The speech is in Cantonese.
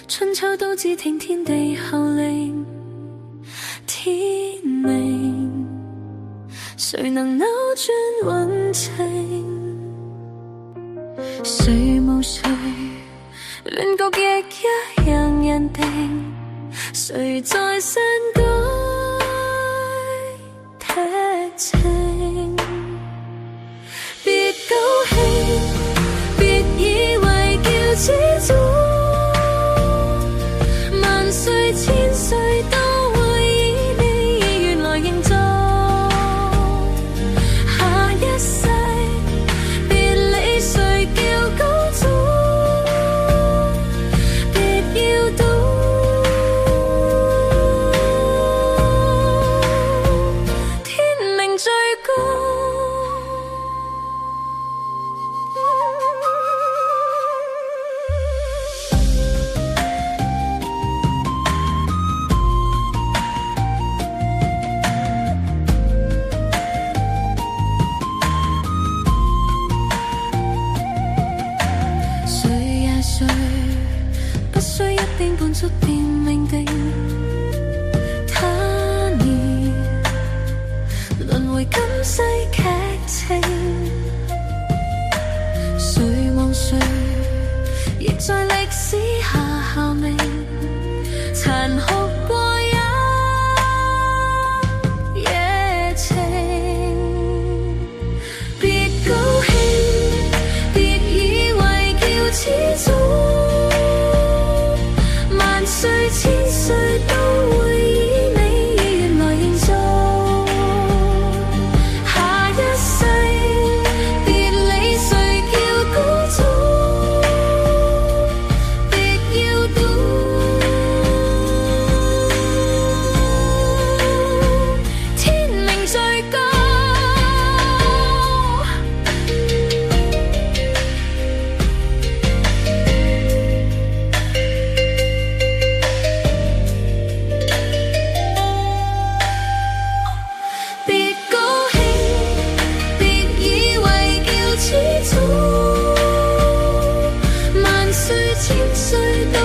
春秋都只聽天地候令，天明，誰能扭轉運程？誰無誰，亂局亦一樣人定，誰在篡改劇情？別高興，別以為叫始祖，萬歲千歲都會以你意願來營造。下一世別理誰叫高祖，別要賭天命最高。不需一邊半速便命定，他年輪迴今世劇情，誰望誰亦在歷史下效命，殘酷過一夜情。別高興，別以為叫始祖，萬歲千歲都會以你意願來營造。下一世別理誰叫高祖，別要賭天命最高。別高興，別以為叫始祖，萬歲千歲都